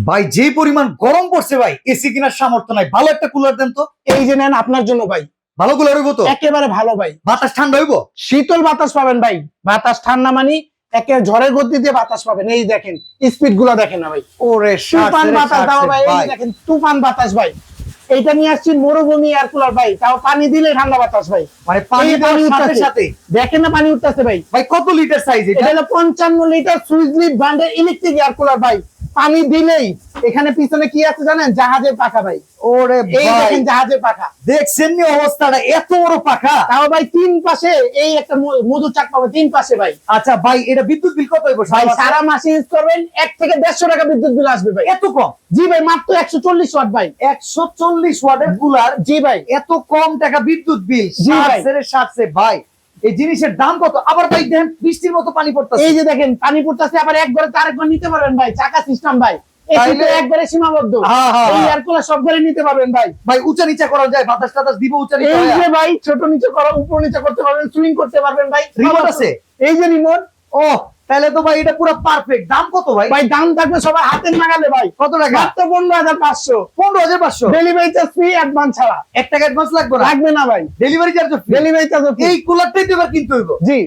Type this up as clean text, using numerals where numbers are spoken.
ভাই যে পরিমাণ গরম পড়ছে ভাই, এসি কেনার সামর্থ্য নাই, ভালো একটা কুলার দেন তো। এই যে নেন আপনার জন্য ভাই, ভালো কুলার হইব তো? একেবারে ভালো ভাই। বাতাস ঠান্ডা হইব? শীতল বাতাস পাবেন ভাই, বাতাস ঠান্ডা মানে একে ঝড়ের গতি দিয়ে বাতাস পাবেন। এই দেখেন স্পিড গুলা দেখেন না ভাই, ওরে তুফান বাতাস দাও ভাই। এই দেখেন তুফান বাতাস ভাই। এইটা নিয়ে আসছি মরুভূমি এয়ার কুলার ভাই, তাও পানি দিলে ঠান্ডা বাতাস ভাই। মানে পানি দেওয়ার সাথে সাথে দেখেন না পানি উঠতেছে ভাই। ভাই কত লিটার সাইজ এটা? এটা হলো 55 লিটার সুইচ লিফট ব্র্যান্ডের ইলেকট্রিক এয়ার কুলার ভাই। পানি দিলেই এখানে পিছনে কি আছে জানেন? জাহাজের পাখা ভাই। ওরে এই ভাই দেখেন জাহাজের পাখা, দেখছেন নি অবস্থাটা, এত বড় পাখা। তাও ভাই তিন পাশে এই একটা মধু চাক পাবে তিন পাশে ভাই। আচ্ছা ভাই, এটা বিদ্যুৎ বিল কত হইব ভাই সারা মাসে ইউজ করবেন 1 থেকে 150 টাকা বিদ্যুৎ বিল আসবে ভাই। এত কম? জি ভাই, মাত্র 140 ওয়াট ভাই। 140 ওয়াটের কুলার, জি ভাই, এত কম টাকা বিদ্যুৎ বিল? জি ভাই। সাথে ভাই এই জিনিসের দাম কত? আবার ভাই দেখেন বৃষ্টির মতো পানি পড়তেছে। এই যে দেখেন পানি পড়তেছে, আবার একবারে তো আরেকবার নিতে পারবেন ভাই। চাকা সিস্টেম ভাই, এসিতে একবারে সীমাবদ্ধ। এই এয়ার কুলার সব ঘরে নিতে পারবেন ভাই। ভাই উঁচা নিচা করা যায়, বাতাস টাতাস দিব উঁচা নিচা? এই যে ভাই ছোট নিচে করা, উপর নিচে করতে পারবেন, সুইং করতে পারবেন ভাই। রিমোট আছে? এই যে রিমোট। ও তাহলে তো ভাই এটা পুরো পারফেক্ট। দাম কত ভাই? ভাই দাম থাকবে সবার হাতের নাগালে ভাই। কত টাকা? মাত্র 15,500। 15,500? ডেলিভারি চার্জ ফ্রি, অ্যাডভান্স ছাড়া। 1 টাকা অ্যাডভান্স লাগবে না? লাগবে না ভাই, delivery charge free? Delivery charge free. এই কুলারটাই তো এবার কিনতে হইব। জি।